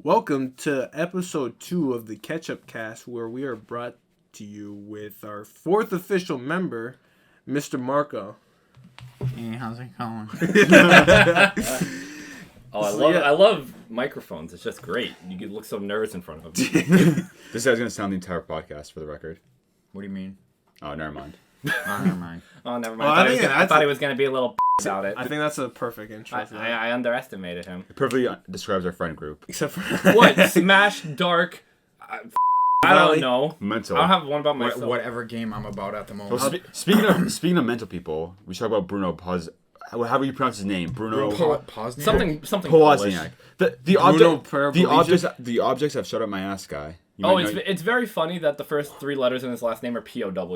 Welcome to episode 2 of the KetchupCast, where we are brought to you with our 4th official member, Mr. Marco. Hey, how's it going? I love microphones. It's just great. You can look so nervous in front of them. This guy's gonna sound the entire podcast for the record. What do you mean? Oh, never mind. Never mind. Oh, never mind. Well, I thought he was going to be a little about it. I think that's a perfect intro. I underestimated him. It perfectly describes our friend group. Except for... What? Smash, Dark... I don't know. Mental. I don't have one about myself. Whatever game I'm about at the moment. Well, speaking of mental people, we should talk about Bruno how do you pronounce his name? Bruno Pozniak? Something Polish. Pozniak. The objects have shut up my ass guy. It's very funny that the first 3 letters in his last name are POW.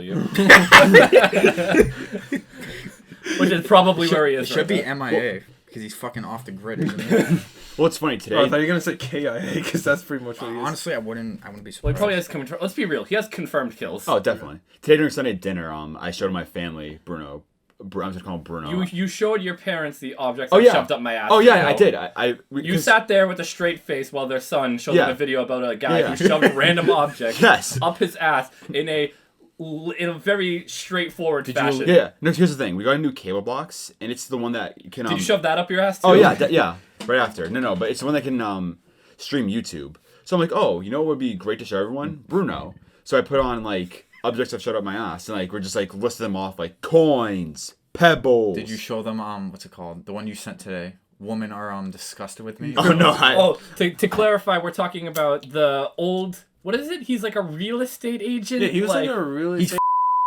Which is probably where he is. It should be MIA, because he's fucking off the grid, isn't he? Well, it's funny today. I thought you were going to say KIA, because that's pretty much what he is. Honestly, I wouldn't be surprised. Well, he probably has let's be real. He has confirmed kills. Oh, definitely. Today during Sunday dinner, I showed my family Bruno. I'm just calling him Bruno. You showed your parents the objects that shoved up my ass. Oh yeah, I did. You sat there with a straight face while their son showed them a video about a guy who shoved random objects up his ass in a very straightforward fashion. No, here's the thing. We got a new cable box, and it's the one that can. Did you shove that up your ass too? Oh yeah, right after. No, but it's the one that can stream YouTube. So I'm like, oh, you know what would be great to show everyone? Bruno. So I put on like objects that shut up my ass, and like we're just like listing them off like coins, pebbles. Did you show them what's it called? The one you sent today. Women are disgusted with me. Oh no! To clarify, we're talking about the old. What is it? He's like a real estate agent. Yeah, he was like a real estate.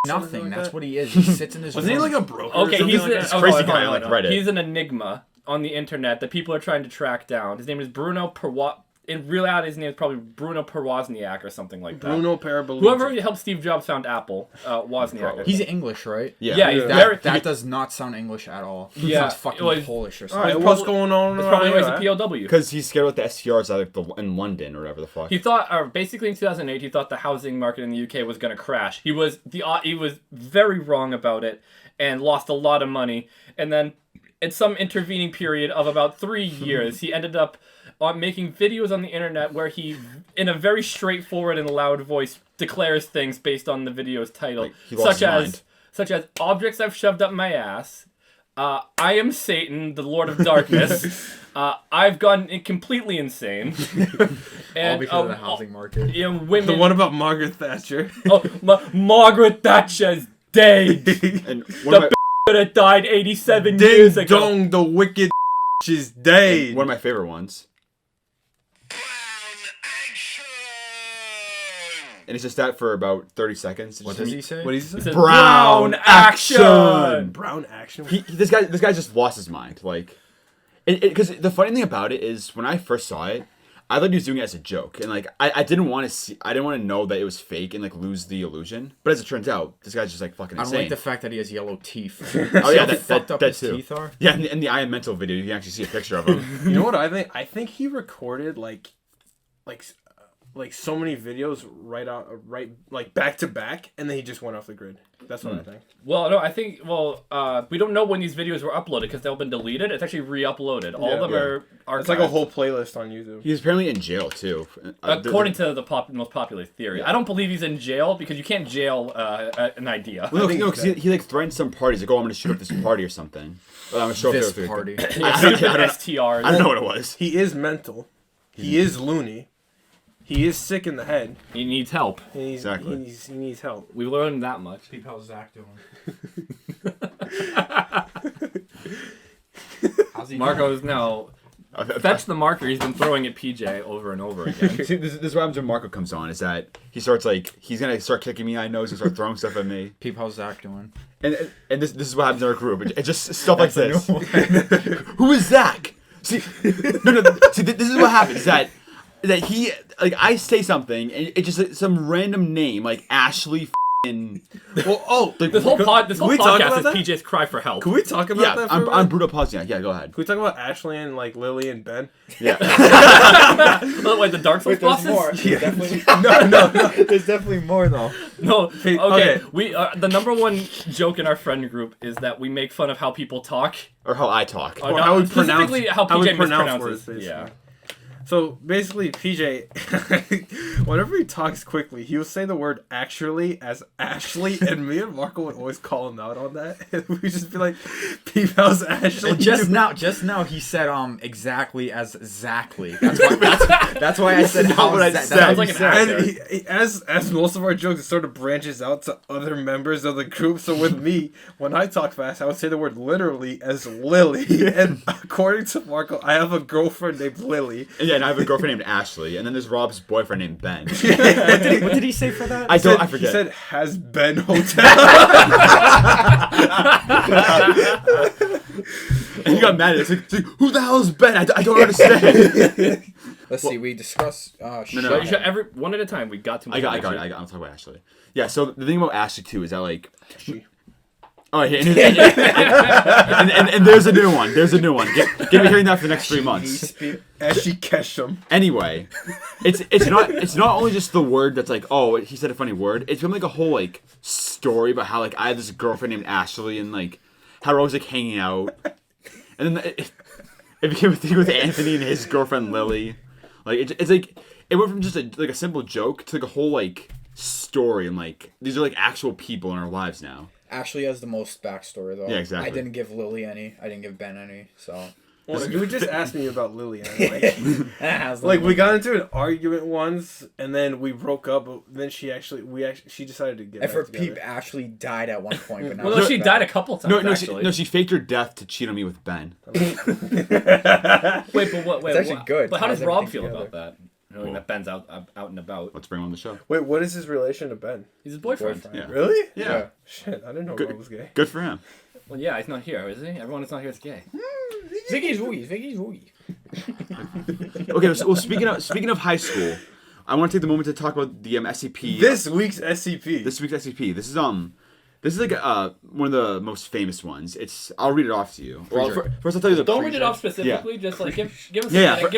Nothing. That's what he is. He sits in his. Wasn't he like a broker? Okay, he's like a crazy guy on like Reddit. He's an enigma on the internet that people are trying to track down. His name is Bruno In reality, his name is probably Bruno Wozniak or something like that. Bruno Parabolizzi. Whoever helped Steve Jobs found Apple, Wozniak. He's English, right? Yeah. That does not sound English at all. He sounds fucking Polish or something. Alright, what's going on? It's probably why he's a POW. Because he's scared about the STRs in London or whatever the fuck. He thought, basically in 2008, he thought the housing market in the UK was going to crash. He was very wrong about it and lost a lot of money. And then, in some intervening period of about 3 years, he ended up making videos on the internet where he, in a very straightforward and loud voice, declares things based on the video's title, such as objects I've shoved up my ass, I am Satan, the Lord of Darkness, I've gone completely insane, and all because of the housing market. Women. The one about Margaret Thatcher. Margaret Thatcher's dead. And the could have died 87 years ago. Dong, the wicked is dead. One of my favorite ones. And it's just that for about 30 seconds. What does he say? What does he say? Brown action! Brown action? This guy just lost his mind. Like, because the funny thing about it is, when I first saw it, I thought he was doing it as a joke. And like, I didn't want to know that it was fake and like lose the illusion. But as it turns out, this guy's just like fucking insane. I don't like the fact that he has yellow teeth. Oh yeah, that fucked up his teeth are? Yeah, in the I Am Mental video, you can actually see a picture of him. You know what I think? I think he recorded like so many videos right back to back, and then he just went off the grid. That's what I think. Well, no, I think we don't know when these videos were uploaded because they've been deleted. It's actually re-uploaded. All of them are archived. It's like a whole playlist on YouTube. He's apparently in jail too. According to the most popular theory. I don't believe he's in jail because you can't jail an idea. Well, no, because he like threatened some parties. Like, oh, I'm going to shoot up this party or something. Well, I'm going to show this up there. party. STRs. I don't know what it was. He is mental. He is loony. He is sick in the head. He needs help. He needs help. We learned that much. How's Zach doing? Marco's now... Fetch the marker he's been throwing at PJ over and over again. See, this is what happens when Marco comes on, is that he starts he's going to start kicking me, I know, he's going to start throwing stuff at me. How's Zach doing? And this is what happens in our group. It's just stuff like this. Who is Zach? See, no. See, this is what happens, that he, like, I say something, and it's just like, some random name, like Ashley Well, this whole podcast is PJ's cry for help. Can we talk about that for a minute? I'm Bruno Pozniak. Yeah, go ahead. Can we talk about Ashley and like Lily and Ben? Yeah. Wait, the Dark Souls bosses? More. Yeah. Definitely. No. There's definitely more though. No. Okay. Okay. We the number one joke in our friend group is that we make fun of how people talk. Or how I talk. Or how we pronounce. Specifically how PJ pronounce mispronounces. words, yeah. So basically, PJ, whenever he talks quickly, he will say the word actually as Ashley, and me and Marco would always call him out on that. And we'd just be like, Peep, how's Ashley? And just now he said exactly as exactly. That's why I said how what I that said. Sounds like an actor. And as most of our jokes, it sort of branches out to other members of the group. So with me, when I talk fast, I would say the word literally as Lily. And according to Marco, I have a girlfriend named Lily. Yeah, and I have a girlfriend named Ashley, and then there's Rob's boyfriend named Ben. What did he say for that? I I forget. He said, has Ben Hotel. And he got mad at it. It's like, who the hell is Ben? I don't understand. Let's see. We discussed. No. But you should, one at a time. We got to. I got it. I'll talk about Ashley. Yeah, so the thing about Ashley, too, is that, like... Oh, yeah, and there's a new one. There's a new one. Get me hearing that for the next 3 months. Ashley Ketchum. Anyway, it's not only just the word that's like, oh, he said a funny word. It's been like a whole like story about how like I have this girlfriend named Ashley and like how we're always like hanging out. And then it became a thing with Anthony and his girlfriend Lily. Like it's like it went from just a simple joke to like a whole like story, and like these are like actual people in our lives now. Ashley has the most backstory, though. Yeah, exactly. I didn't give Lily any. I didn't give Ben any, so... Well, you were just asking me about Lily. And like we got into an argument once, and then we broke up. But then she decided to get And back for together. Peep, Ashley died at one point, but now Well, she's she back. died a couple times. Actually. She faked her death to cheat on me with Ben. Wait, but what? Wait, It's actually good. But how does Ties Rob everything feel together. about that? Knowing that Ben's out and about. Let's bring him on the show. Wait, what is his relation to Ben? He's his boyfriend. Yeah. Really? Yeah. Shit, I didn't know Good. Rob was gay. Good for him. Well, yeah, he's not here, is he? Everyone that's not here is gay. Vicky's woogie. Okay, so speaking of high school, I want to take the moment to talk about the SCP. This week's SCP. This week's SCP. This is like one of the most famous ones. I'll read it off to you. Well, first I'll tell you the. Don't read it off specifically. Just like give us give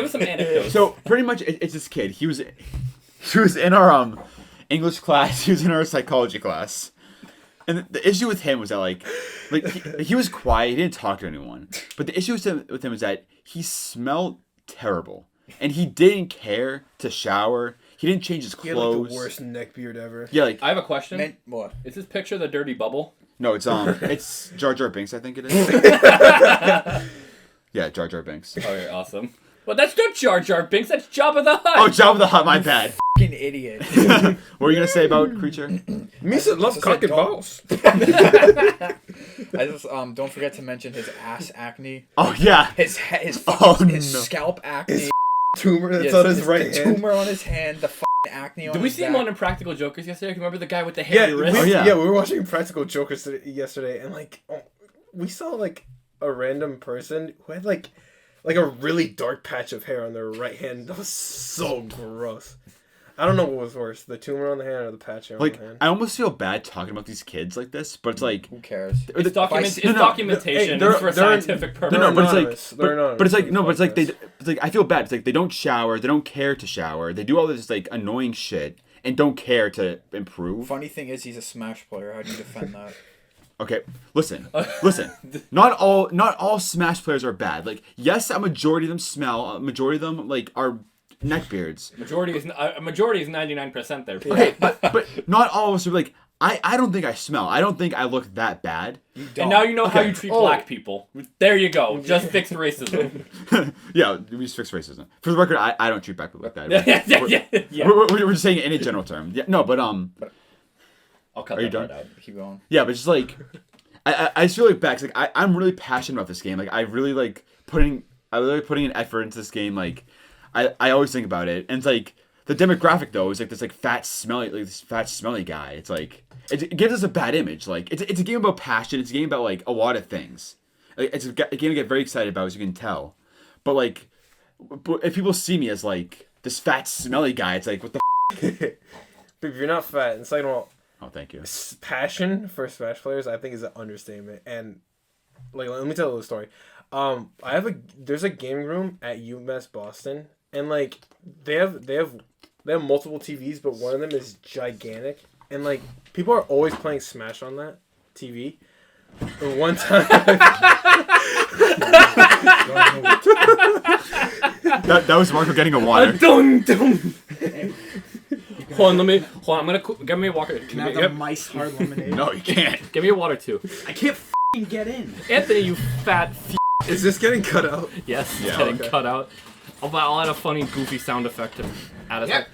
us some anecdotes. So pretty much it's this kid. He was in our English class. He was in our psychology class. And the issue with him was that like he was quiet. He didn't talk to anyone. But the issue with him was that he smelled terrible, and he didn't care to shower. He didn't change his clothes. He had like the worst neck beard ever. Yeah, like I have a question. What? Is this picture the dirty bubble? no, it's Jar Jar Binks. I think it is. Yeah, Jar Jar Binks. Okay, awesome. Well, that's not Jar Jar Binks. That's Jabba the Hutt. Oh, Jabba the Hutt. My bad. Fucking idiot. What were you gonna say about Creature? Misa loves cock and balls. I just don't forget to mention his ass acne, Oh yeah. his No. scalp acne, Tumor that's Yes, on his right the hand. tumor on his hand, the acne on Did his we see him back. on Impractical Jokers yesterday? Remember the guy with the Yeah, hairy wrist? Oh, yeah. we were watching Practical Jokers yesterday, and like we saw like a random person who had like a really dark patch of hair on their right hand. That was so gross. I don't know what was worse, the tumor on the hand or the patch on Like the hand. I almost feel bad talking about these kids like this, but it's like Who cares? It's, it's No, no, documentation. they're- It's for they're- scientific they're purposes. no, but it's anonymous. like, They're anonymous. but it's like no, but it's like Podcast. it's like I feel bad. It's like they don't shower, they don't care to shower, they do all this like annoying shit and don't care to improve. Funny thing is, he's a Smash player. How do you defend that? Okay, listen. Not all Smash players are bad. Like yes, a majority of them smell. A majority of them like are neckbeards. Majority is 99% there. Okay, but not all of us are like. I don't think I smell. I don't think I look that bad. And now you know how you treat black people. There you go. Just fixed racism. Yeah, we just fix racism. For the record, I don't treat black people like that. Yeah. We're just saying it in a general term. Yeah, no, but I'll cut Are you that done? part out. Keep going. yeah, but just like I just feel like back. Like I'm really passionate about this game. Like I really like putting an effort into this game. Like I always think about it, and it's like the demographic though is like this fat smelly guy. It's like it gives us a bad image. Like it's a game about passion. It's a game about like a lot of things. Like, it's a game to get very excited about, as you can tell. But like, if people see me as like this fat smelly guy, it's like what the. But if you're not fat, and second of all, Oh, thank you. passion for Smash players, I think is an understatement. And like, let me tell you a story. There's a gaming room at UMass Boston, and like they have multiple TVs, but one of them is gigantic, and like people are always playing Smash on that TV. And one time, That was Marco getting a water. Dum dum. Hold on, I'm gonna get me a water. Can I have the mice hard lemonade? No, you can't. Give me a water too. I can't get in. Anthony, you fat Is this getting cut out? Yes, it's Yeah, getting okay. cut out. I'll add a funny, goofy sound effect to add a yeah.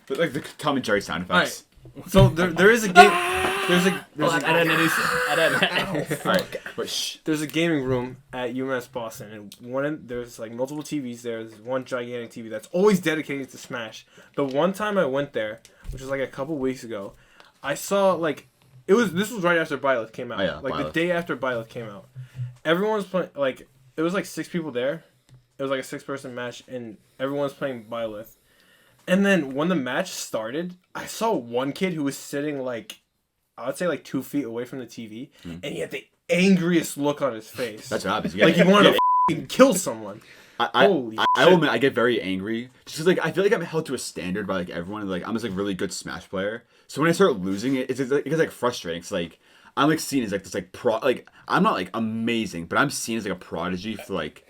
But like the Tom and Jerry sound All effects. right. So there is a game. There's a Alright, but shh. there's a gaming room at UMass Boston, and there's like multiple TVs there. There's one gigantic TV that's always dedicated to Smash. The one time I went there, which was like a couple weeks ago, I saw like this was right after Byleth came out. Oh, yeah, like Byleth. the day after Byleth came out. Everyone was playing like it was like 6 people there. It was like a 6-person match, and everyone was playing Byleth. And then when the match started, I saw one kid who was sitting like, I would say like 2 feet away from the TV, and he had the angriest look on his face. That's what happens. Like he wanted to f***ing kill someone. I will admit I get very angry just 'cause, like I feel like I'm held to a standard by like everyone, and, like I'm just like really good Smash player. So when I start losing it gets like frustrating. It's like I'm like seen as like this like like I'm not like amazing, but I'm seen as like a prodigy for like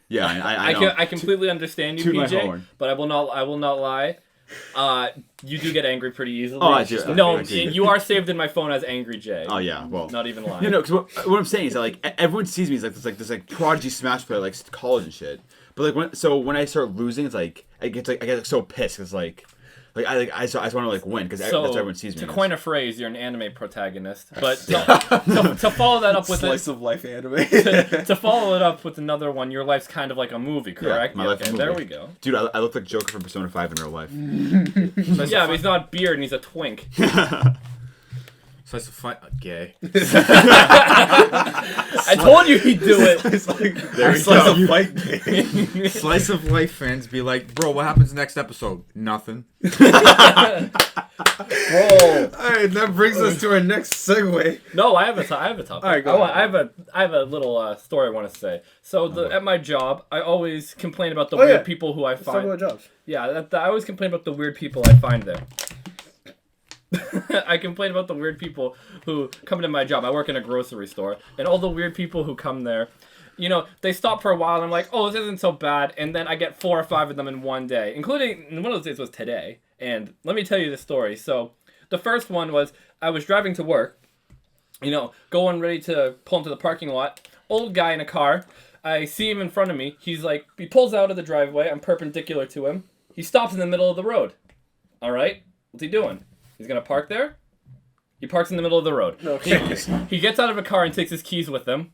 I know. I completely understand you, Toot my PJ, horn. but I will not lie. You do get angry pretty easily. Oh, I do. No, I do. you are saved in my phone as Angry Jay. Oh yeah, well. Not even lying. You know, because what I'm saying is that like everyone sees me as like this prodigy Smash player like college and shit. But like when I start losing, it's like I get like so pissed because I just want to like win because that's what everyone sees me. To as. coin a phrase, you're an anime protagonist. But to follow that up with Slice of life anime. to follow it up with another one, your life's kind of like a movie, correct? my life is a movie. There we go. Dude, I look like Joker from Persona 5 in real life. Yeah, but he's not beard and he's a twink. Slice of fight. Gay. I told you he'd do it. It's like There you slice go. of fight game. Slice of life fans be like, bro, what happens next episode? Nothing. Bro. Alright, that brings us to our next segue. No, I have a topic. All right, go ahead. I have a little story I want to say. So at my job, I always complain about the Oh, weird yeah. people who I Let's talk find. about jobs. Yeah, I always complain about the weird people I find there. I complain about the weird people who come to my job. I work in a grocery store, and all the weird people who come there, you know, they stop for a while, and I'm like, oh, this isn't so bad, and then I get 4 or 5 of them in one day, including, one of those days was today, and let me tell you the story. So, the first one was, I was driving to work, you know, going ready to pull into the parking lot, old guy in a car, I see him in front of me, he pulls out of the driveway, I'm perpendicular to him, he stops in the middle of the road. Alright, what's he doing? He's gonna park there? He parks in the middle of the road. Okay. He gets out of a car and takes his keys with him.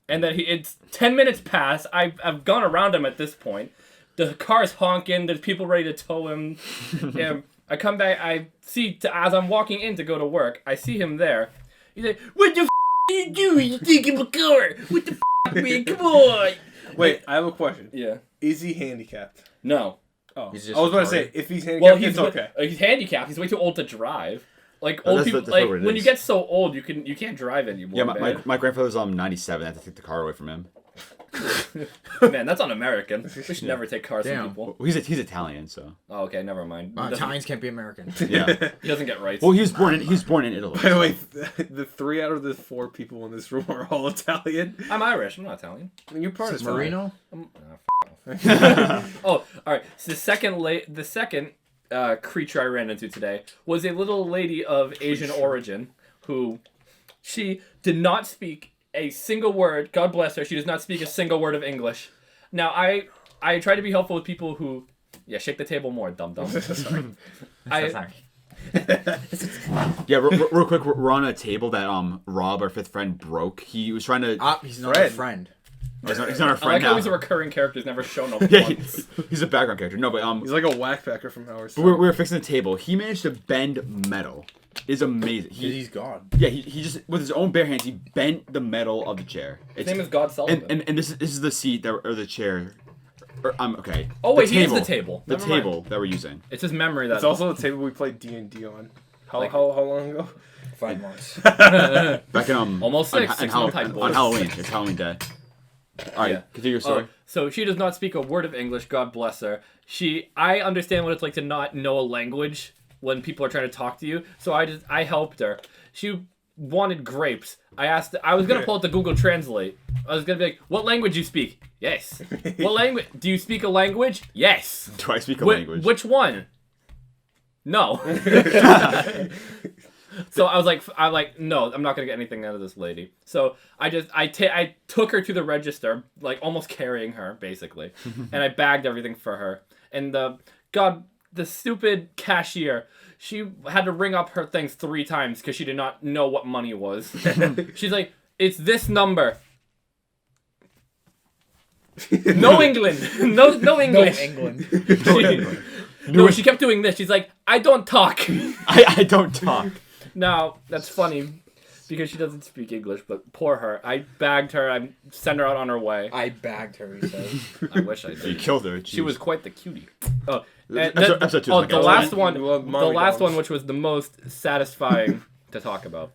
And then it's 10 minutes pass. I've gone around him at this point. The car's honking. There's people ready to tow him. And I come back. I see, as I'm walking in to go to work, I see him there. He's like, what the f*** are you doing? You taking my car? What the f***, man? Come on. Wait, I have a question. Yeah. Is he handicapped? No. Oh, He's just I was about to say, retarded. if he's handicapped, Well, it's okay. He's handicapped. He's way too old to drive. Like old that's people, what like it when you is. get so old, you can't drive anymore. Yeah, man. my grandfather's 97. I have to take the car away from him. Man, that's un-American. We should never take cars Damn. from people. Well, he's Italian, so Oh, okay, never mind. He doesn't- Italians can't be American. yeah. He doesn't get rights. Well, he was born in Italy. By the way, the 3 out of the 4 people in this room are all Italian. I'm Irish. I'm not Italian. I mean, you're part of Marino? Oh, all right. So the second creature I ran into today was a little lady of Asian origin who she did not speak a single word. God bless her. She does not speak a single word of English. Now I try to be helpful with people who shake the table more, dum dum. Sorry. Yeah, real quick, we're on a table that Rob, our 5th friend, broke. He was trying to. He's not a friend. Oh, he's not our I friend like now. how he's a recurring character. He's never shown up Yeah, once. he's a background character. No, but He's like a whackpacker from Howard we were fixing the table. He managed to bend metal. It's amazing. He's God. Yeah, he just with his own bare hands he bent the metal of the chair. His name is God Sullivan. and this is the seat that or the chair. Okay. Oh, wait, the he is the table. The Never mind. table that we're using. It's his memory that. It's also the table we played D&D on. How long ago? 5 months. Back in Almost six. on, 6 on, month type on boys. Halloween. It's Halloween Day. All right, Yeah. continue your story. So she does not speak a word of English. God bless her. I understand what it's like to not know a language when people are trying to talk to you. So I helped her. wanted grapes. I was gonna pull out the Google Translate. I was gonna be like, "What language you speak?" Yes. What language? Do you speak a language? Yes. Do I speak a language? Which one? No. So I was like, no, I'm not gonna get anything out of this lady. So I took her to the register, like almost carrying her, basically, and I bagged everything for her. And the stupid cashier, she had to ring up her things 3 times because she did not know what money was. She's like, it's this number. No England. No English. No England. She kept doing this. She's like, I don't talk. I don't talk. Now, that's funny because she doesn't speak English, but poor her. I bagged her. I sent her out on her way. I bagged her, he says. I wish I did. You killed her. She was quite the cutie. Oh, Episode 2 is my the guess. last one, You love the mommy last dolls. one, which was the most satisfying to talk about.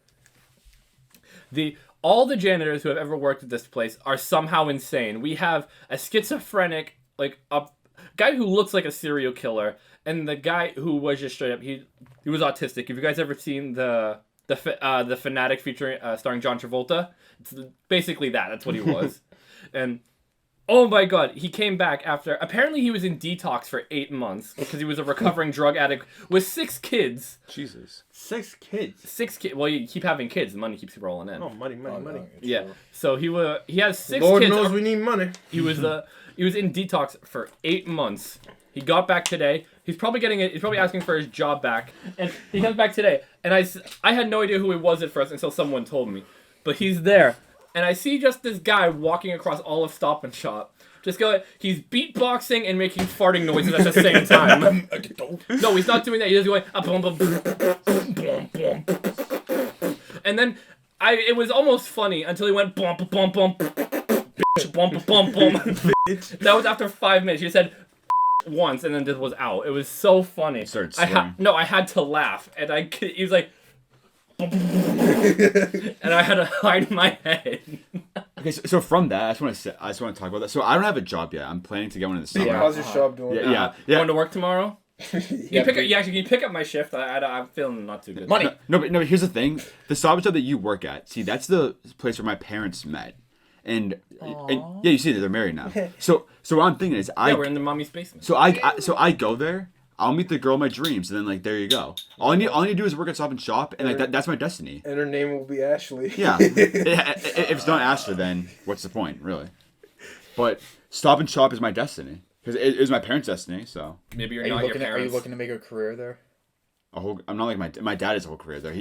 All the janitors who have ever worked at this place are somehow insane. We have a schizophrenic, like a guy who looks like a serial killer, and the guy who was just straight up he was autistic. Have you guys ever seen the Fanatic featuring starring John Travolta? It's basically that. That's what he was, and. Oh my god, he came back after... Apparently he was in detox for 8 months because he was a recovering drug addict with 6 kids. Jesus. 6 kids. 6 kids. Well, you keep having kids, the money keeps rolling in. Oh, money. Yeah. So he has 6 Lord kids. knows we need money. He was in detox for 8 months. He got back today. He's probably asking for his job back. And he comes back today. And I had no idea who he was at first until someone told me. But he's there. And I see just this guy walking across all of Stop and Shop. He's beatboxing and making farting noises at the same time. No, he's not doing that. He's just going, and then it was almost funny until he went, bum, bum, bum, bitch, bum, bum, bum. That was after 5 minutes. He said once, and then this was out. It was so funny. Started I had to laugh, and he was like, and I had to hide my head. Okay, so from that, I just want to talk about that. So I don't have a job yet. I'm planning to get one in the summer. How's your shop doing? Yeah. Going to work tomorrow? Can you pick up my shift? I'm feeling not too good. Money. No, but here's the thing. The Stop Shop that you work at, see, that's the place where my parents met. And yeah, you see that they're married now. So what I'm thinking is we're in the mommy's basement. So I go there. I'll meet the girl of my dreams, and then like there you go. All I need to do is work at Stop and Shop, and like that's my destiny. And her name will be Ashley. Yeah. If it's not Ashley, then what's the point, really? But Stop and Shop is my destiny because it is my parents' destiny. So Maybe you're Are not you your looking? Are parents. you looking to make a career there? I'm not like my dad has a whole career there.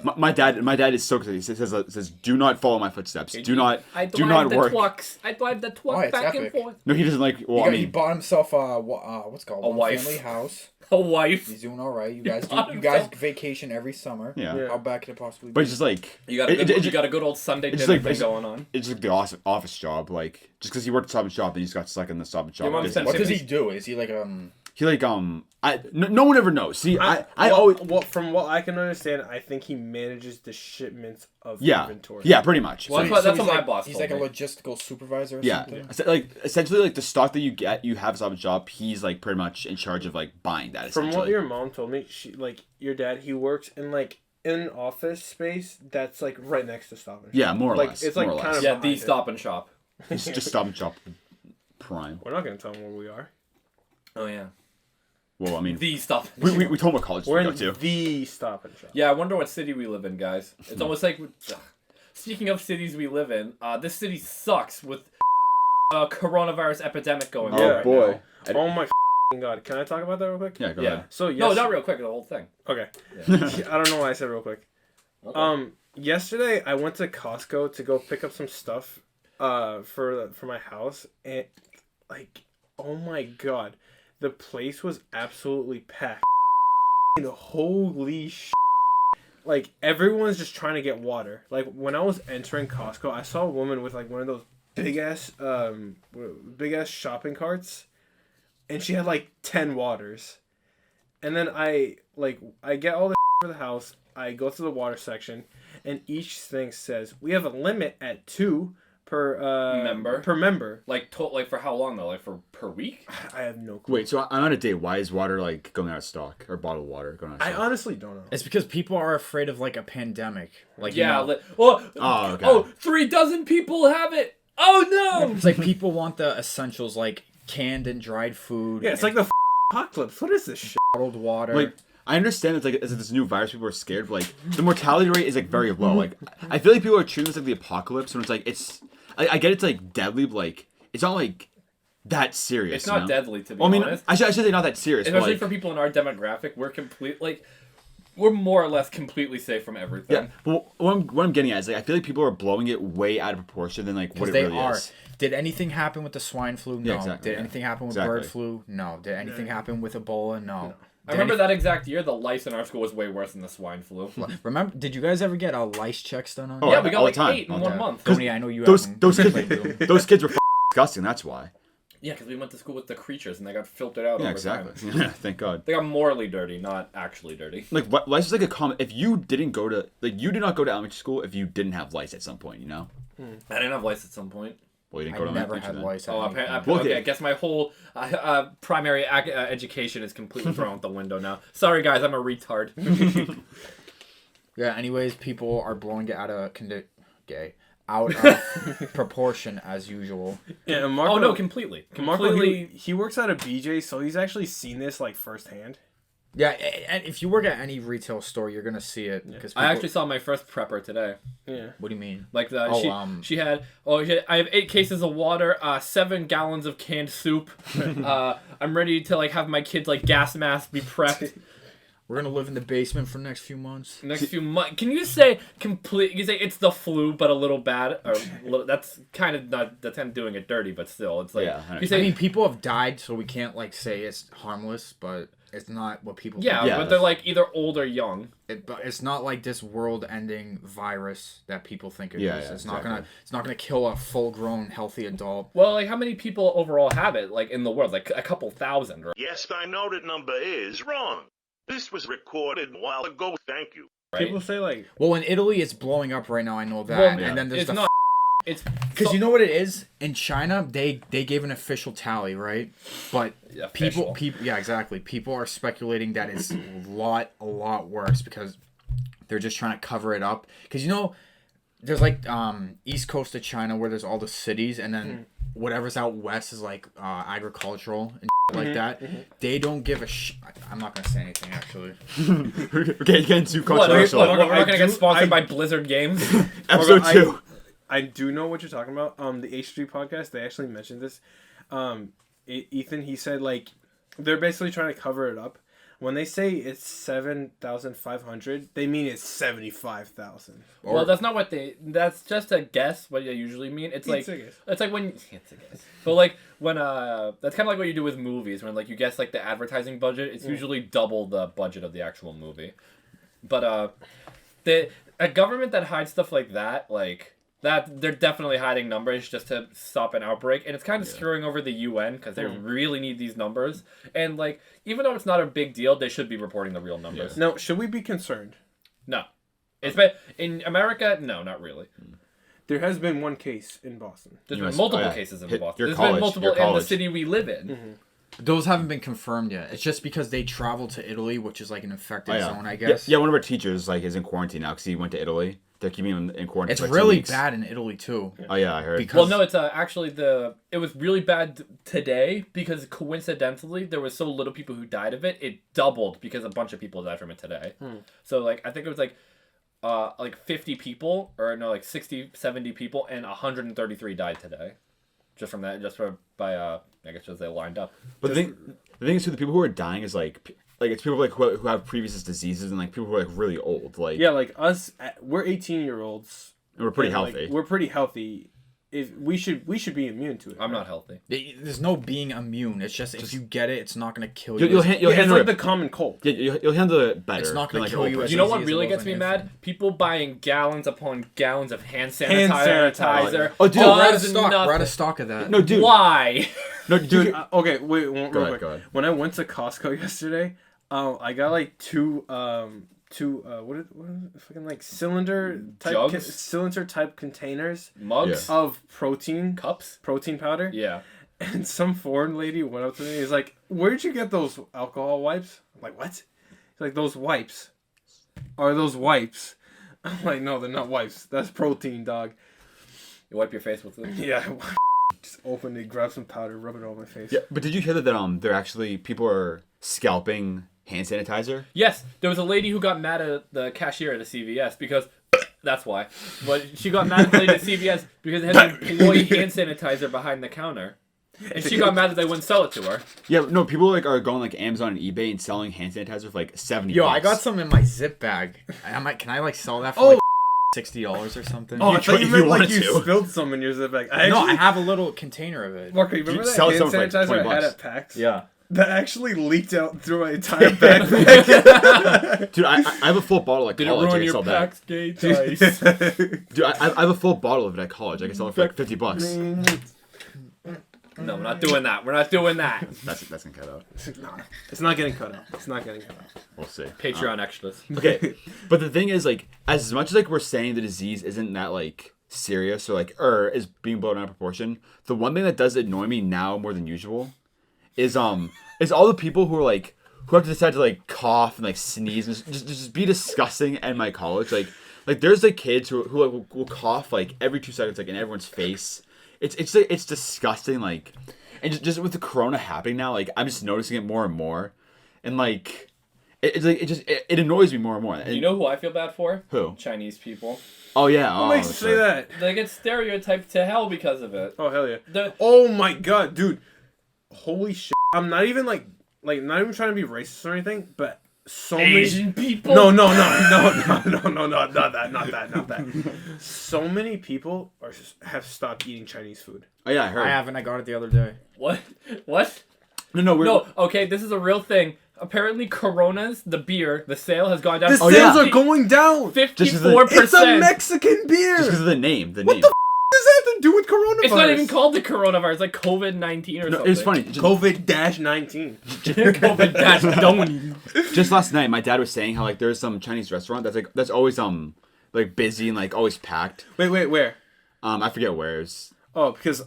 My dad is so crazy. He says do not follow my footsteps. Do not work. I drive the truck it's back epic. and forth. No, he doesn't like. Well, He got himself what's it called A wife. family house. A wife. He's doing all right. You guys bought you guys himself- vacation every summer. Yeah. How bad could it possibly be? But it's just like You got a good old Sunday it's dinner like- thing it's- going on. it's like the office job. Like just because he worked at Stop and Shop, then he just got stuck in the Stop and Shop. Your mom business. said- What does he do? Is he like He like no one ever knows. See, I always From what I can understand, I think he manages the shipments of yeah inventory. yeah pretty much. Well, So- that's he's what my like, boss He's told like me. a logistical supervisor. Or yeah, something? like essentially like the stock that you have at Stop and Shop, he's like pretty much in charge of like buying that. From what essentially. your mom told me, your dad, he works in like an office space that's like right next to Stop and Shop. Yeah, more or like, less. It's like more or kind less. of Yeah, the behind it. Stop and Shop. It's just Stop and Shop Prime. We're not gonna tell him where we are. Oh yeah. Well, I mean, The Stop. we told him what college We're we go in to. the Stop and Shop. Yeah, I wonder what city we live in, guys. It's almost like. Speaking of cities we live in, this city sucks with a coronavirus epidemic going on. Yeah. right boy. now. Oh my god! Can I talk about that real quick? Yeah, go Yeah. ahead. So No, not real quick. The whole thing. Okay. Yeah. I don't know why I said real quick. Okay. Yesterday I went to Costco to go pick up some stuff, for my house, and like, oh my god, the place was absolutely packed. Holy sh! Like everyone's just trying to get water. Like when I was entering Costco, I saw a woman with like one of those big ass shopping carts, and she had like 10 waters. And then I get all the for the house. I go to the water section, and each thing says we have a limit at 2, member. Like for how long though? Like for per week? I have no clue. Wait, so I'm on a date. Why is water like going out of stock or bottled water going out of I stock? honestly don't know. It's because people are afraid of like a pandemic. Like Yeah. you know, Oh, okay. 3 dozen people have it. Oh no! it's like people want the essentials like canned and dried food. Yeah, it's like the apocalypse. What is this shit? bottled water. Like, I understand it's this new virus. People are scared, but like the mortality rate is like very low. Like, I feel like people are treating this like the apocalypse, when it's like I get it's like deadly, but like it's not like that serious. It's not deadly to be Well, I mean, honest. I should say not that serious. Especially but, for people in our demographic, we're more or less completely safe from everything. yeah. But what I'm getting at is like I feel like people are blowing it way out of proportion than like what it they really are. is. Did anything happen with the swine flu? No. Yeah, exactly, Did yeah. anything happen with Exactly. bird flu? No. Did anything happen with Ebola? No. I remember that exact year, the lice in our school was way worse than the swine flu. Remember? Did you guys ever get lice checks done on? Oh, Yeah, we got all the like time. 8 in All the 1 time. month. Tony, I know you. Those have those them. kids those kids were disgusting. That's why. Yeah, because we went to school with the creatures and they got filtered out Yeah, over exactly. time. Yeah, thank God. They got morally dirty, not actually dirty. Like lice is like a common. If you didn't go to you did not go to elementary school if you didn't have lice at some point. You know. I didn't have lice at some point. Well, you didn't I go to never elementary had then. lice. Oh, Well, okay. okay. I guess my whole primary education is completely thrown out the window now. Sorry, guys, I'm a retard. Yeah. Anyways, people are blowing it out of out of proportion as usual. Yeah, and Marco, Oh no, completely. Marco, he works at a BJ, so he's actually seen this like firsthand. Yeah, and if you work at any retail store, you're gonna see it because I actually saw my first prepper today. Yeah. What do you mean? Like the Oh, she had I have 8 cases of water, 7 gallons of canned soup. I'm ready to like have my kids like gas mask be prepped. We're gonna live in the basement for the next few months. Next few months, can you say complete? You say it's the flu, but a little bad. Or that's kind of not. That's kind of doing it dirty, but still, it's like. Yeah, You say, I mean, people have died, so we can't like say it's harmless, but it's not what people. yeah, think. but they're like either old or young. But it's not like this world-ending virus that people think it is. Yeah, It's exactly. not gonna kill a full-grown healthy adult. Well, like how many people overall have it? Like in the world, like a couple thousand, right? Yes, I know that number is wrong. This was recorded a while ago, thank you. People say like, Well, in Italy, it's blowing up right now. I know that. Well, And then there's it's the not. It's because you know what it is in China. They gave an official tally, right? But Official. people, yeah, exactly. People are speculating that it's a lot worse because they're just trying to cover it up. Because you know, there's like east coast of China where there's all the cities, and then whatever's out west is like agricultural and like that. They don't give a I'm not gonna say anything actually. We're getting too What? controversial. We're not I gonna get do- sponsored I- by Blizzard Games. Episode I- 2. I do know what you're talking about. The H3 podcast, they actually mentioned this. Ethan, he said like they're basically trying to cover it up. When they say it's 7,500, they mean it's 75,000. Well, that's not what they. That's just a guess. What they usually mean. It's like a guess. it's like when it's a guess. But like when that's kind of like what you do with movies. When like you guess like the advertising budget, it's usually double the budget of the actual movie. But a government that hides stuff like that, that they're definitely hiding numbers just to stop an outbreak, and it's kind of screwing over the UN because they really need these numbers. And like even though it's not a big deal, they should be reporting the real numbers. Now, should we be concerned? No, it's been in America. No, not really. There has been one case in Boston. There's You been must- multiple oh, yeah. cases in Hit Boston. your There's college, been multiple your in the college. city we live in. Those haven't been confirmed yet. It's just because they traveled to Italy, which is like an infected zone, I Yeah, guess. yeah, one of our teachers is in quarantine now because he went to Italy. They're keeping him in quarantine. It's for 2 really weeks. bad in Italy too. Oh yeah, I heard. Because Well, no, it's actually it was really bad today because coincidentally there was so little people who died of it. It doubled because a bunch of people died from it today. So like I think it was like 50 people or no, like 60, 70 people and 133 died today. Just from that, by I guess just they lined up. But the thing is, too, the people who are dying is like it's people like who have previous diseases and like people who are like really old. Like Yeah, like us, we're 18-year-olds. and we're pretty and, like, healthy. we're pretty healthy. If we should be immune to it. I'm right? not healthy. there's no being immune. It's just if you get it, it's not gonna kill You'll you. Yeah, handle it's like it. the common cold. Yeah, you'll handle it better. It's not gonna than, kill you Oprah. as You know easy what as really it gets was me an mad? infant. People buying gallons upon gallons of hand Hand sanitizer. Oh, dude, We're out of Does stock. We're out nothing. of stock of that. No, dude. Why? No, Dude, okay, wait, real Go ahead, quick. go ahead. When I went to Costco yesterday, I got like two two what is it, fucking like cylinder type containers Mugs, of protein cups, protein powder. yeah. And some foreign lady went up to me. He's like, "Where'd you get those alcohol wipes?" I'm like, "What?" He's like, "Those wipes. Are those wipes?" I'm like, "No, they're not wipes. That's protein, dog." You wipe your face with it. Yeah. Just open it, grab some powder, rub it all on my face. Yeah, but did you hear that they're actually people are scalping hand sanitizer? Yes, there was a lady who got mad at the cashier at a CVS because that's why. But she got mad at the lady at CVS because it had an employee hand sanitizer behind the counter. And she got mad that they wouldn't sell it to her. Yeah, no, people like are going like Amazon and eBay and selling hand sanitizer for like $70. Yo, I got some in my zip bag. Can I like sell that for like $60 or something? Oh, I thought you meant like wanted you to. spilled some in your zip bag. No, I have a little container of it. Marco, you remember that sell hand some for like sanitizer I had $20. at PAX? Yeah. That actually leaked out through my entire backpack. Dude, I have a full bottle at Did it college. I ruin can your sell that. PAX gay dice? Dude, I have a full bottle of it at college. I can sell it for like $50. No, we're not doing that. We're not doing that. That's gonna cut out. It's not getting cut out. It's not getting cut out. We'll see. Patreon extras. Okay, but the thing is, like, as much as like we're saying the disease isn't that like serious or is being blown out of proportion, the one thing that does annoy me now more than usual is all the people who are like who have to decide to like cough and like sneeze and just be disgusting at my college. Like there's like kids who like, will cough like every 2 seconds like in everyone's face. It's disgusting, like, and just with the corona happening now, like I'm just noticing it more and more, and like it annoys me more and more. And, You know who I feel bad for? Who? Chinese people. Oh yeah. What makes you say that? They get stereotyped to hell because of it. Oh hell yeah. The- Oh my god, dude. Holy shit. I'm not even like not even trying to be racist or anything, but so Asian many people? No, not that. So many people have stopped eating Chinese food. Oh yeah, I heard. I haven't. I got it the other day. What? What? No, No, okay, this is a real thing. Apparently, Coronas, the beer, the sale has gone down. The sales are going down. 54%. It's a Mexican beer. Just because of the name. What the f*** does that have to do with coronavirus? It's not even called the coronavirus. It's like COVID-19 or something. It's funny. COVID-19. COVID-19. Just last night, my dad was saying how like there's some Chinese restaurant that's always like busy and like always packed. Wait, where? I forget where. It was. Oh, because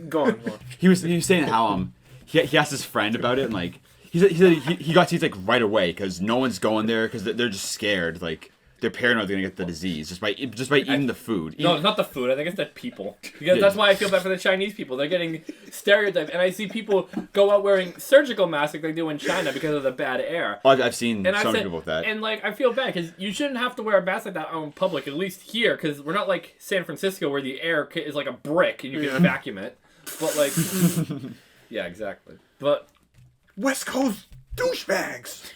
go on. He was saying how he asked his friend about it and like he said he got seats like right away because no one's going there because they're just scared, like they're paranoid they're gonna get the disease just by eating the food. No, it's not the food. I think it's the people. Because that's why I feel bad for the Chinese people. They're getting stereotyped. And I see people go out wearing surgical masks like they do in China because of the bad air. Oh, I've seen And some I said, people with that. And like I feel bad because you shouldn't have to wear a mask like that out in public. At least here, because we're not like San Francisco where the air is like a brick and you can vacuum it. But like, yeah, exactly. But West Coast douchebags.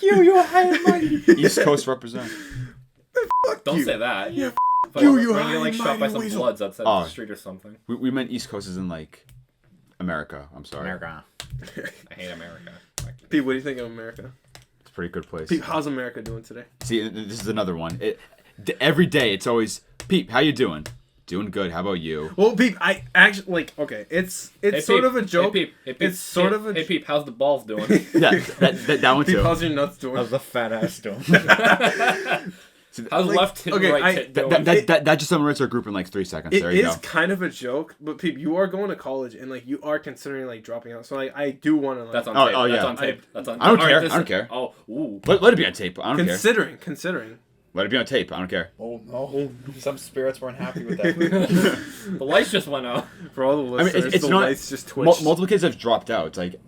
You high and mighty. East Coast represent. don't say that. Yeah, But you, we're you gonna high get like and shot by mighty some weasel. bloods outside Oh. the street or something. We meant East Coast as in like America. I'm sorry. America. I hate America. Pete, what do you think of America? It's a pretty good place. Pete, how's America doing today? See, this is another one. Every day it's always, Pete, how you doing? Doing good. How about you? Well, Pete, I actually like. Okay, it's Hey, sort Peep. of a joke. Hey, Peep. Hey, Peep. It's sort of a. Hey, Peep, how's the balls doing? Yeah, that one Pete, too. how's your nuts doing? How's the fat ass doing? How's Like, left hit, okay, right hit doing? That just summarizes our group in like 3 seconds. It There you is go. kind of a joke, but Pete, you are going to college and like you are considering like dropping out. So like I do want to like. That's on Oh, tape. oh, That's yeah. on tape. That's on. I don't All care. this I don't is- care. Oh, ooh. Let it be on tape. I don't care. Considering. Let it be on tape. I don't care. Oh no. Some spirits weren't happy with that. The lights just went out. For all the I mean, listeners, it's the not. lights just twitched. Multiple kids have dropped out. It's like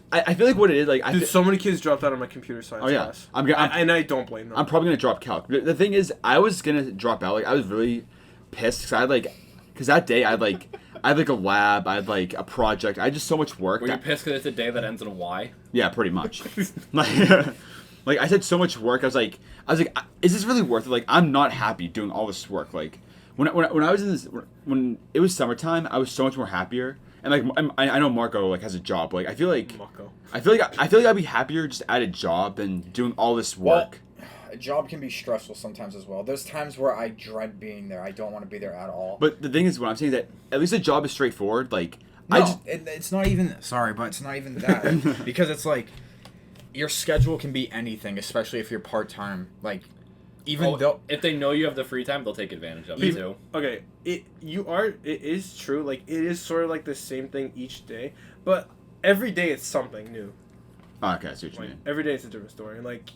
I feel like what it is like. Dude, so many kids dropped out of my computer science Oh, yeah. class. I'm and I don't blame them. I'm probably gonna drop calc. The thing is, I was gonna drop out. Like I was really pissed because that day I had like a lab, I had like a project, I had just so much work. Were you pissed because it's a day that ends in a Y? Yeah, pretty much. like I said, so much work. I was like, is this really worth it? Like I'm not happy doing all this work. Like when I was in this, when it was summertime, I was so much more happier. And like I know Marco like has a job. Like I feel like I'd be happier just at a job than doing all this work. Well, a job can be stressful sometimes as well. There's times where I dread being there. I don't want to be there at all. But the thing is, what I'm saying is that at least a job is straightforward. Like No, it's not even. Sorry, but it's not even that because it's like your schedule can be anything, especially if you're part-time. Like, even though... If they know you have the free time, they'll take advantage of it, too. Okay, it is true. Like, it is sort of like the same thing each day, but every day it's something new. Oh, okay, I see what you Like, mean. every day it's a different story. Like,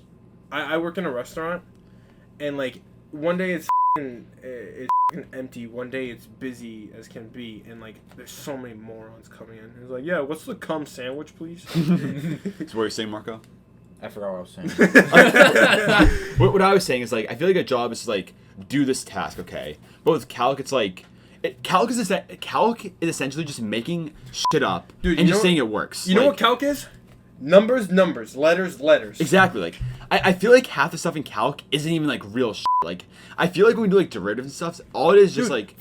I work in a restaurant, and like one day it's empty, one day it's busy as can be, and like there's so many morons coming in. It's like, yeah, what's the cum sandwich, please? So what are you saying, Marco? I forgot what I was saying. What I was saying is, like, I feel like a job is, like, do this task, okay? But with calc, it's like... Calc is essentially just making shit up Dude, and you just know- saying it works. You know Like, what calc is? Numbers, letters. Exactly. Like, I feel like half the stuff in calc isn't even, like, real shit. Like, I feel like when we do, like, derivatives and stuff, all it is just, Dude, like...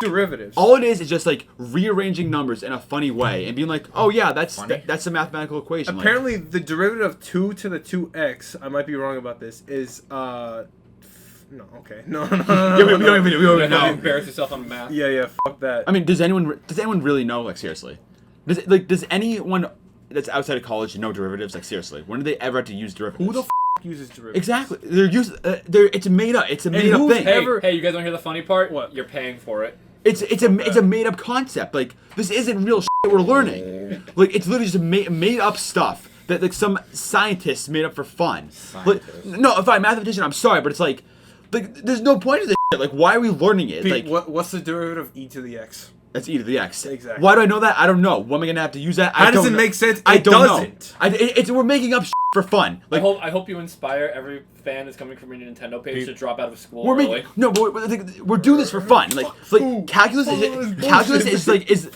Derivatives. All it is just, like, rearranging numbers in a funny way and being like, oh, yeah, that's a mathematical equation. Apparently, the derivative of 2 to the 2x, I might be wrong about this, is, no, okay. No. Yeah, we don't even You know. embarrass yourself on math. Yeah, fuck that. I mean, does anyone really know? Like, seriously, does anyone that's outside of college know derivatives? Like, seriously, when do they ever have to use derivatives? Who the uses derivatives? Exactly. It's made up. It's a made up who's thing. Hey, you guys want to hear the funny part? What? You're paying for it. It's a made up concept. Like, this isn't real shit we're learning. Like, it's literally just made up stuff that like some scientists made up for fun. Like, no, if I'm a mathematician, I'm sorry, but it's like there's no point to this shit. Like, why are we learning it? Pete, Like, what's the derivative of e to the x? that's e to the x. Exactly. Why do I know that? I don't know. When am I gonna have to use that? How I does don't it know. make sense? I It don't doesn't. know. We're making up shit for fun. Like, I hope you inspire every fan that's coming from your Nintendo page to drop out of school we're early. making but we're doing this for fun. Like calculus is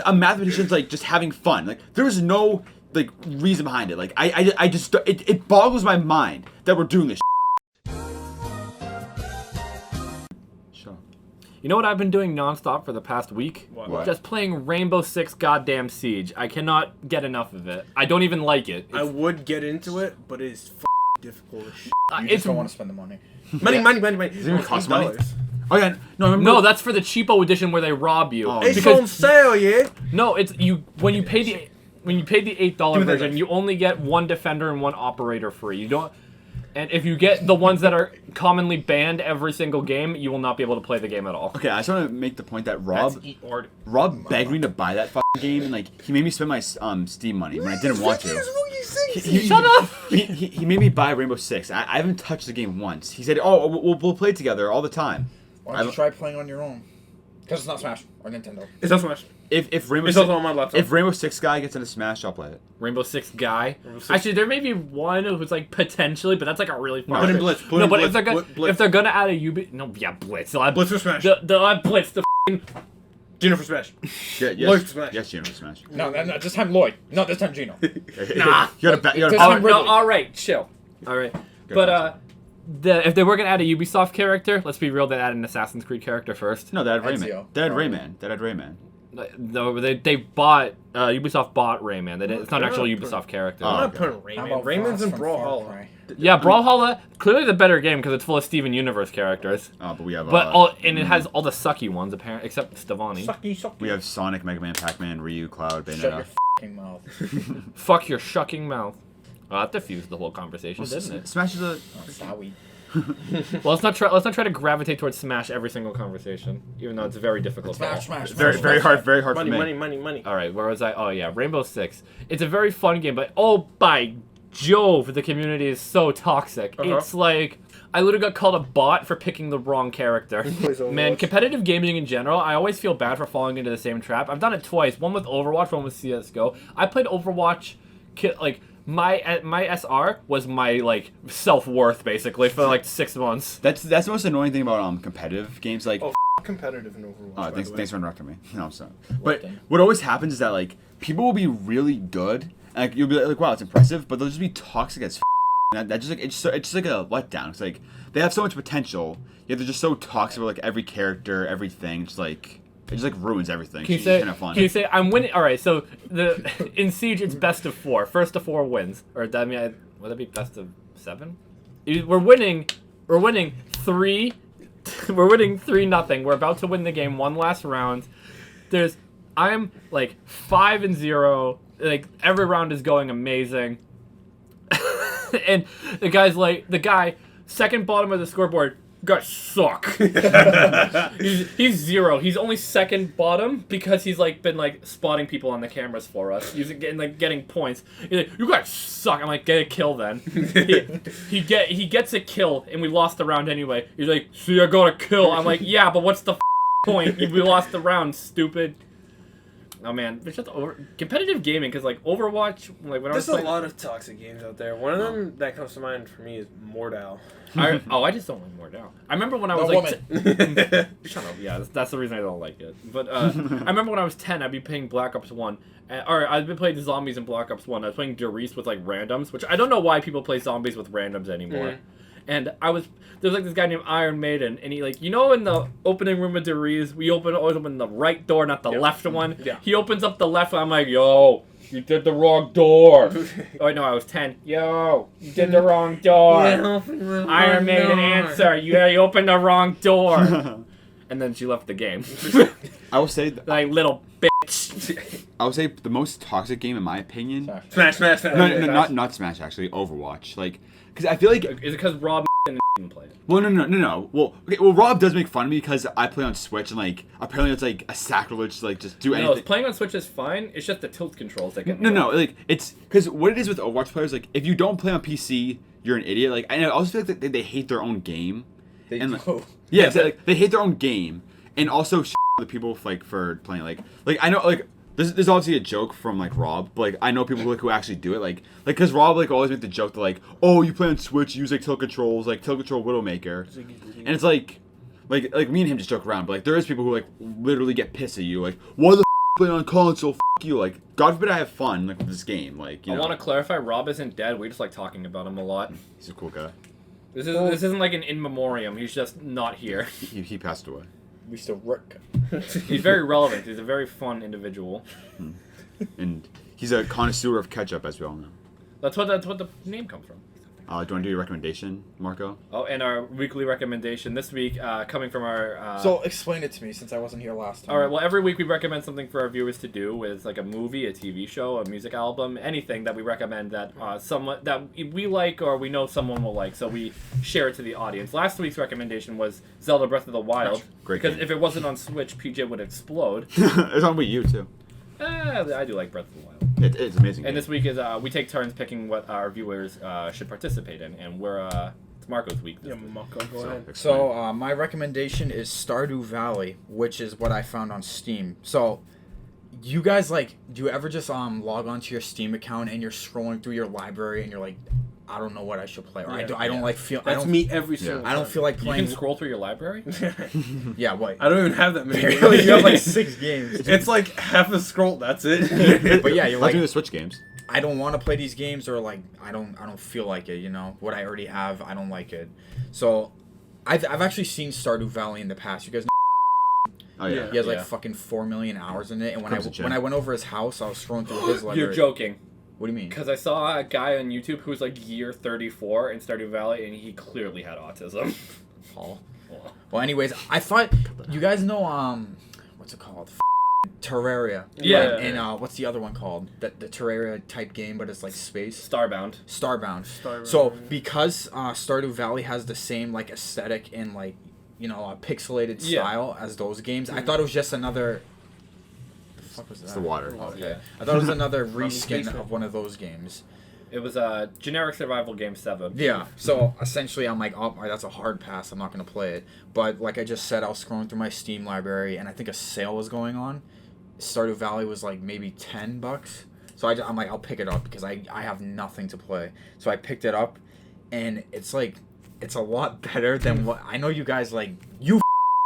a mathematician's like just having fun. Like, there is no like reason behind it. Like, I just it boggles my mind that we're doing this. Sure. You know what I've been doing nonstop for the past week? What? Just playing Rainbow Six goddamn Siege. I cannot get enough of it. I don't even like it. I would get into it, but it is difficult as shit. You It's just don't want to spend the money. Money. Does it even cost money? $8. Oh yeah, no, I remember. no, that's for the cheapo edition where they rob you. Oh, It's because on sale, yeah. no, it's you when you pay the $8 that version, knife. you only get one defender and one operator free. You don't. And if you get the ones that are commonly banned every single game, you will not be able to play the game at all. Okay, I just want to make the point that That's Rob begged me to buy that fucking game, and like he made me spend my Steam money when I didn't want to. Shut up! He made me buy Rainbow Six. I haven't touched the game once. He said, "Oh, we'll play together all the time." Why don't you try playing on your own? Because it's not Smash or Nintendo. It's not Smash. If Rainbow It's Six, also on my laptop. if Rainbow Six guy gets into Smash, I'll play it. Rainbow Six guy. Six. Actually, there may be one who's like potentially, but that's like a really far. Put in Blitz. No, but if they're Blitz. if they're gonna add a Blitz. They'll add Blitz for Smash. They'll add Blitz. Junior for Smash. Yeah, Lloyd for Smash. Yes, Gino for Smash. No, this time Lloyd. No, this time Gino. Nah. You gotta This All time right, Ridley. all right, chill. All right, but if they were gonna add a Ubisoft character, let's be real, they add an Assassin's Creed character first. No, that had Ezio, Rayman. That had probably. Rayman. That had Rayman. No, they bought Ubisoft bought Rayman. It's not an actual Ubisoft character. Oh, I'm not okay. putting How Rayman. about Raymond's in Voss from Far Brawlhalla. Cry? Yeah, Brawlhalla clearly the better game because it's full of Steven Universe characters. Oh, but we have. But it has all the sucky ones apparently, except Stevani. Sucky. we have Sonic, Mega Man, Pac-Man, Ryu, Cloud, Shut Bayonetta. your f***ing mouth. Fuck your shucking mouth. Well, that diffused the whole conversation, didn't it? Smash is a. Oh, sorry. Well, let's not try to gravitate towards Smash every single conversation, even though it's very difficult. Smash. Very hard for Money, me. money. All right, where was I? Oh yeah, Rainbow Six. It's a very fun game, but oh by Jove, the community is so toxic. It's like I literally got called a bot for picking the wrong character. Man, competitive gaming in general, I always feel bad for falling into the same trap. I've done it twice. One with Overwatch, one with CS:GO. I played Overwatch, like. My SR was my like self-worth basically for like 6 months. That's the most annoying thing about competitive games. Like, Competitive in Overwatch. oh, by thanks the way. for interrupting me. No, I'm sorry. But what always happens is that like people will be really good, and like you'll be like, wow, it's impressive, but they'll just be toxic as. And that just like it's just like a letdown. It's like they have so much potential, yet they're just so toxic with like every character, everything. It just like ruins everything. Can you It's say? kind of fun. Can you say I'm winning? All right. So in Siege it's best of 4. First to 4 wins, or would that be best of 7? We're winning 3. We're winning 3-0. We're about to win the game one last round. I'm like 5-0. Like every round is going amazing. and the guy second bottom of the scoreboard. Guys suck. he's 0. He's only second bottom because he's like been like spotting people on the cameras for us. He's getting points. He's like, you guys suck. I'm like, get a kill then. he gets a kill and we lost the round anyway. He's like, see, I got a kill. I'm like, yeah, but what's the point? We lost the round, stupid. Oh man, there's just competitive gaming because like Overwatch, like when There's I was playing, a lot of toxic games out there. One of them that comes to mind for me is Mordal. I just don't like Mordal. I remember when I was shut up. Yeah, that's the reason I don't like it. But I remember when I was 10, I'd be playing Black Ops 1. Or I'd been playing the zombies in Black Ops 1. I was playing Derice with like randoms, which I don't know why people play zombies with randoms anymore. And there's like this guy named Iron Maiden, and he like, in the opening room of Derice, we always open the right door, not the left one. Yeah. He opens up the left one. I'm like, yo, you did the wrong door. Oh wait, no, I was 10. Yo, you did the wrong door. Iron Maiden answer. You opened the wrong door. And then she left the game. I will say, Like little bitch. I would say the most toxic game in my opinion. Smash. No, not Smash actually. Overwatch, like, because I feel like. Is it because Rob didn't play it? Well, no. Well, Rob does make fun of me because I play on Switch and like apparently it's like a sacrilege to like just do anything. No, playing on Switch is fine. It's just the tilt controls that get me. No, like it's because what it is with Overwatch players, like if you don't play on PC, you're an idiot. Like I also feel like they hate their own game. Yeah, so, like, they hate their own game, and also the people like for playing like I know like. There's obviously a joke from like Rob, but like I know people who actually do it, like because Rob like always make the joke that like, oh, you play on Switch, you use like tilt controls, like tilt control Widowmaker, and it's like me and him just joke around, but like there is people who like literally get pissed at you, like why the play on console, you, like God forbid I have fun like with this game, like you know. I want to clarify, Rob isn't dead. We just like talking about him a lot. He's a cool guy. This isn't like an in memoriam. He's just not here. He passed away. We still work. He's very relevant. He's a very fun individual. And he's a connoisseur of ketchup, as we all know. That's what the name comes from. Do you want to do your recommendation, Marco? Oh, and our weekly recommendation this week, coming from our. So explain it to me since I wasn't here last time. All right. Well, every week we recommend something for our viewers to do, with like a movie, a TV show, a music album, anything that we recommend that someone that we like or we know someone will like. So we share it to the audience. Last week's recommendation was Zelda Breath of the Wild. Great because game. if it wasn't on Switch, PJ would explode. It's on Wii U too. I do like Breath of the Wild. It's amazing. And this week is we take turns picking what our viewers should participate in, and it's Marco's week. Yeah, Marco, go ahead. So my recommendation is Stardew Valley, which is what I found on Steam. So you guys do you ever just log onto your Steam account and you're scrolling through your library and you're like, I don't know what I should play, or I don't like feel. That's me every single time. I don't feel like You playing. can scroll through your library. Yeah, what? I don't even have that many. Barely, you have like 6 games. It's like half a scroll. That's it. But yeah, you're Like like, the Switch games. I don't want to play these games, or like I don't feel like it. You know what I already have, I don't like it. So, I've actually seen Stardew Valley in the past. You guys know Oh yeah. he has Yeah. like fucking 4 million hours in it. And Comes to Jen. when I went over his house, I was scrolling through his library. You're joking. What do you mean? Because I saw a guy on YouTube who was like year 34 in Stardew Valley, and he clearly had autism. Paul. Well, anyways, I thought you guys know what's it called? Terraria. Yeah. And what's the other one called? The Terraria type game, but it's like space. Starbound. Starbound. Starbound. So because Stardew Valley has the same like aesthetic and like a pixelated Yeah. style as those games, I thought it was just another. The fuck was that? It's the water. Okay. I thought it was another reskin basement. of one of those games. It was a generic survival game 7. Yeah. So essentially, I'm like, oh, that's a hard pass. I'm not gonna play it. But like I just said, I was scrolling through my Steam library, and I think a sale was going on. Stardew Valley was like maybe $10. So I'm like, I'll pick it up because I have nothing to play. So I picked it up, and it's a lot better than what I know. You guys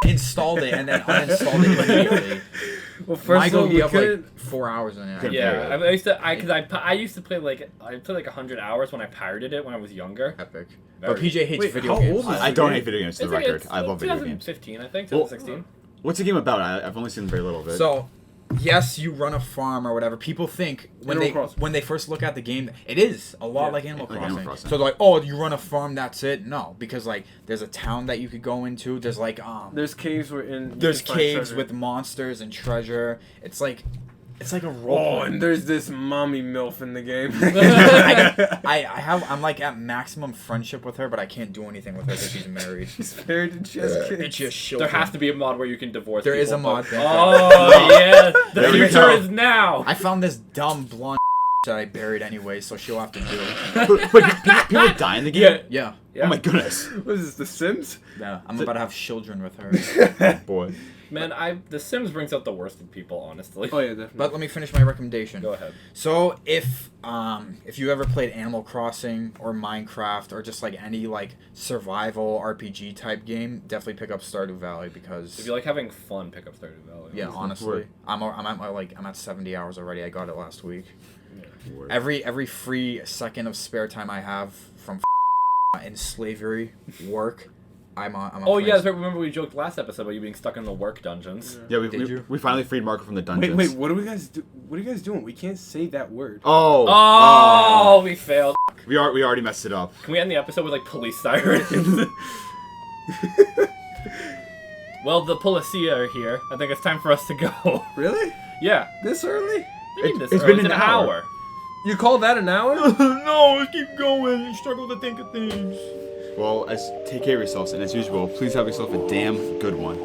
installed it and then uninstalled it immediately. Well, first of all, you we have couldn't. like 4 hours in it. Yeah, I used to play like 100 hours when I pirated it when I was younger. Epic. Very- But PJ hates Wait, video how games. old is I don't hate video games, to It's the like- record. it's I love video games. 2015, I think. Well, 2016. What's the game about? I've only seen very little of it. So, yes, you run a farm or whatever. People think Animal Crossing. when they first look at the game, it is a lot Yeah, like Animal like Crossing. Animal Crossing. So they're like, oh, you run a farm, that's it. No, because like there's a town that you could go into. There's like There's caves where in. you there's can find caves treasure. with monsters and treasure. It's like It's like a role. Oh, and there's this mommy MILF in the game. I'm like at maximum friendship with her, but I can't do anything with her because she's married. She's married and she has kids. And she has There has to be a mod where you can divorce There people. is a mod. Oh, yeah. The There we future go. is now. I found this dumb blonde that I buried anyway, so she'll have to do it. Wait, people die in the game? Yeah. Yeah. Oh my goodness. What is this, The Sims? Yeah. I'm about to have children with her. Boy. Man, The Sims brings out the worst in people, honestly. Oh, yeah, definitely. But let me finish my recommendation. Go ahead. So if you ever played Animal Crossing or Minecraft or just like any like survival RPG type game, definitely pick up Stardew Valley because If you like having fun, pick up Stardew Valley. yeah, honestly, Word. I'm at 70 hours already. I got it last week. Word. Every free second of spare time I have from in slavery work, I'm on. Oh, yeah, that's right. Remember we joked last episode about you being stuck in the work dungeons. Yeah, Did you? we finally freed Marco from the dungeons. Wait, what are we guys do? What are you guys doing? We can't say that word. Oh. Oh, we failed. We already messed it up. Can we end the episode with, like, police sirens? Well, the policia are here. I think it's time for us to go. Really? Yeah. This early? What do you mean this It's early? been It's an hour. You call that an hour? No, let's keep going. I struggle to think of things. Well, take care of yourselves, and as usual, please have yourself a damn good one.